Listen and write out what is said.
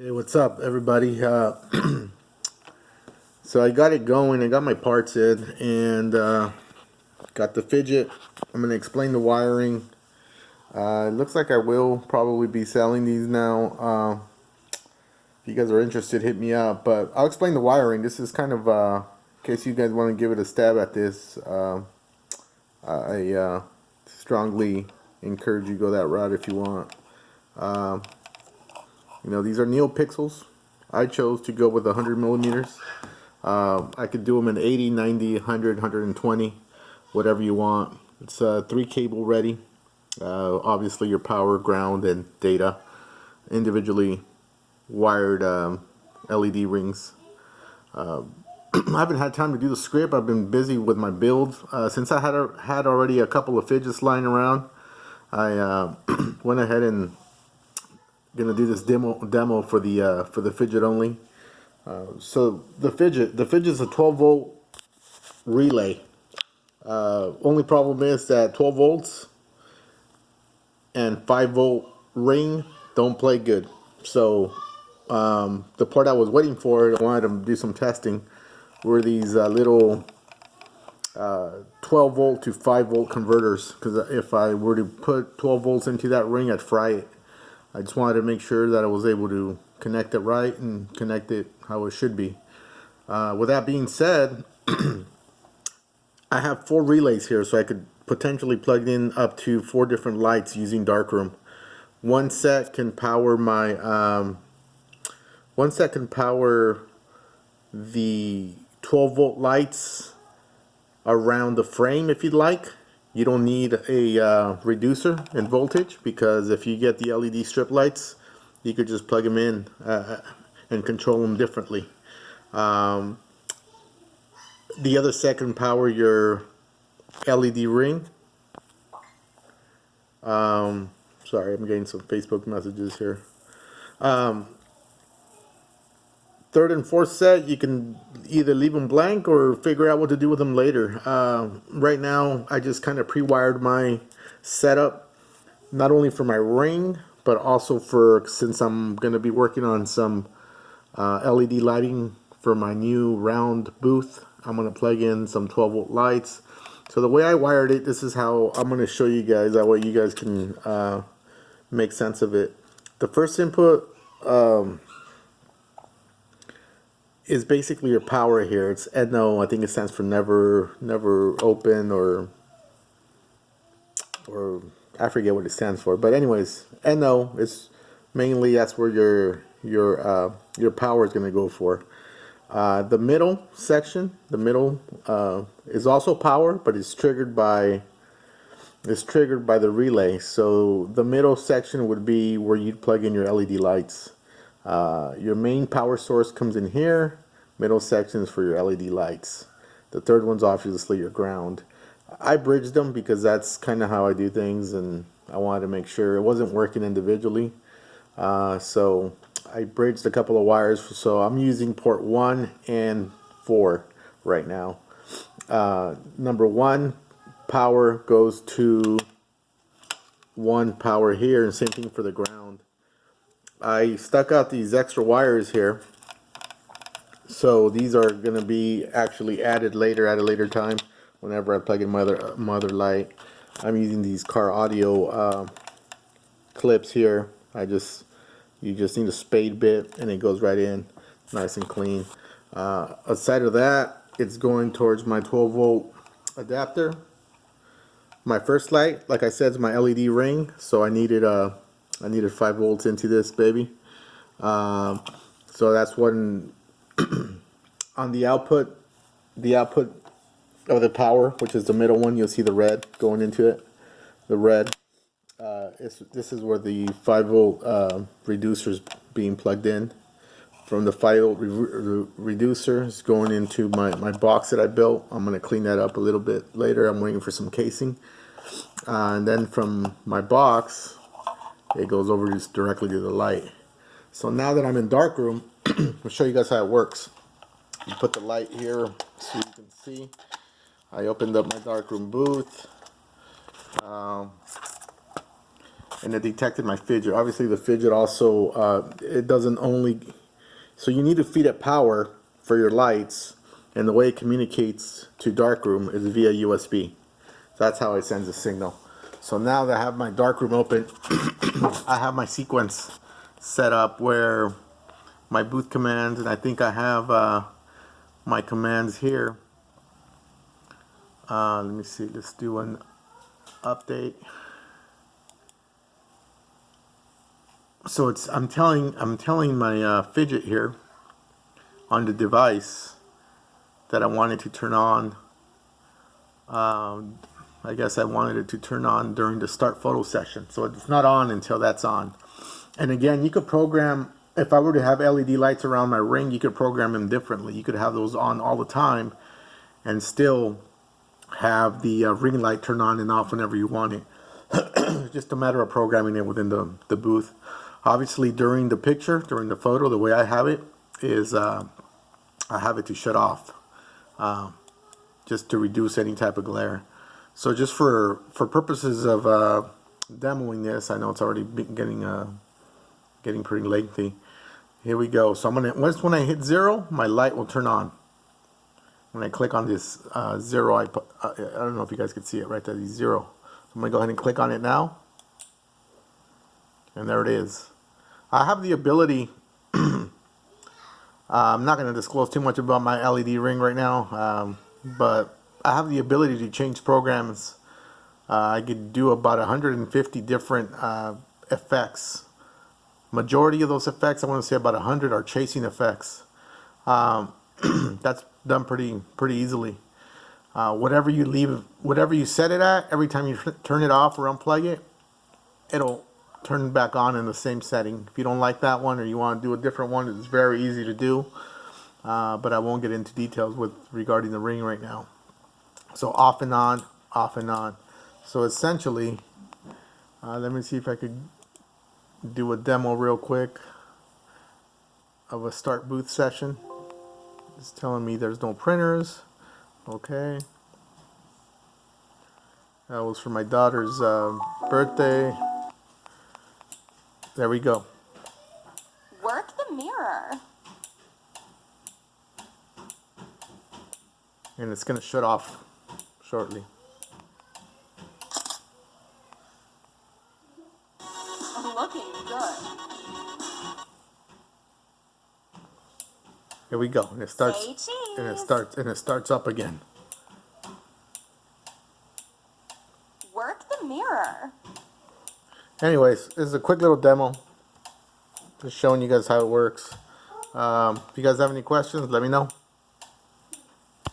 Hey, what's up, everybody? So I got it going. I got my parts in, and got the Phidget. I'm gonna explain the wiring. It looks like I will probably be selling these now. If you guys are interested, hit me up. But I'll explain the wiring. This is kind of in case you guys want to give it a stab at this. I strongly encourage you to go that route if you want. These are NeoPixels. I chose to go with 100 millimeters. I could do them in 80, 90, 100, 120, whatever you want. It's 3 cable ready. Obviously your power, ground, and data. Individually wired LED rings. I haven't had time to do the script. I've been busy with my builds. Since I had already a couple of Phidgets lying around, I went ahead and gonna do this demo for the Phidget only. So the Phidget is a 12-volt relay. Only problem is that 12 volts and 5-volt ring don't play good. So the part I was waiting for, I wanted to do some testing, were these little 12 volt to 5-volt converters. Because if I were to put 12 volts into that ring, I'd fry it. I just wanted to make sure that I was able to connect it right and connect it how it should be. With that being said, I have 4 relays here, so I could potentially plug in up to 4 different lights using darkroom. One set can power my the 12-volt lights around the frame if you'd like. You don't need a reducer in voltage, because if you get the LED strip lights, you could just plug them in and control them differently. The other set can power your LED ring. Sorry, I'm getting some Facebook messages here. Third and fourth set, you can either leave them blank or figure out what to do with them later. Right now, I just kind of pre-wired my setup, not only for my ring, but also for, since I'm going to be working on some LED lighting for my new round booth, I'm going to plug in some 12-volt lights. So the way I wired it, this is how I'm going to show you guys. That way you guys can make sense of it. The first input is basically your power here. It's NO. I think it stands for never open, or I forget what it stands for. But anyways, NO is mainly, that's where your power is going to go for. The middle section, is also power, but it's triggered by the relay. So the middle section would be where you'd plug in your LED lights. Your main power source comes in here. Middle section is for your LED lights. The third one's obviously your ground. I bridged them because that's kind of how I do things, and I wanted to make sure it wasn't working individually. So I bridged a couple of wires. So I'm using port 1 and 4 right now. Number 1 power goes to 1 power here, and same thing for the ground. I stuck out these extra wires here, so these are going to be actually added later at a later time whenever I plug in my other light. I'm using these car audio clips here. You just need a spade bit and it goes right in nice and clean. Aside of that, it's going towards my 12-volt adapter. My first light, like I said, is my LED ring, so I needed 5 volts into this baby. So that's one. On the output of the power, which is the middle one, you'll see the red going into it. The red, this is where the 5-volt reducer is being plugged in. From the 5-volt reducer is going into my box that I built. I'm going to clean that up a little bit later. I'm waiting for some casing. And then from my box, it goes over just directly to the light. So now that I'm in darkroom, I'll show you guys how it works. You put the light here so you can see. I opened up my darkroom booth. and it detected my Phidget. Obviously the Phidget also, it doesn't only, so you need to feed it power for your lights, and the way it communicates to darkroom is via USB. So that's how it sends a signal. So now that I have my darkroom open, I have my sequence set up where my booth commands, and I think I have my commands here. Let me see, let's do an update. So it's I'm telling my Phidget here on the device that I wanted to turn on. I guess I wanted it to turn on during the start photo session, so it's not on until that's on. And again, you could program, if I were to have LED lights around my ring, you could program them differently. You could have those on all the time and still have the ring light turn on and off whenever you want it. It's just a matter of programming it within the booth. Obviously during the picture, during the photo, the way I have it is I have it to shut off, just to reduce any type of glare. So just for purposes of demoing this, I know it's already getting pretty lengthy. Here we go. So I'm gonna, when I hit 0, my light will turn on. When I click on this 0, I don't know if you guys can see it right there, the 0. So I'm gonna go ahead and click on it now, and there it is. I have the ability. I'm not going to disclose too much about my LED ring right now, but I have the ability to change programs. I could do about 150 different effects. Majority of those effects, I want to say about 100, are chasing effects. That's done pretty easily. Whatever you set it at, every time you turn it off or unplug it, it'll turn back on in the same setting. If you don't like that one or you want to do a different one, it's very easy to do. But I won't get into details regarding the ring right now. So off and on, off and on. So essentially, let me see if I could do a demo real quick of a start booth session. It's telling me there's no printers. Okay. That was for my daughter's birthday. There we go. Work the mirror. And it's going to shut off shortly. Looking good. Here we go. And it starts. Say cheese. And it starts up again. Work the mirror. Anyways, this is a quick little demo. Just showing you guys how it works. If you guys have any questions, let me know.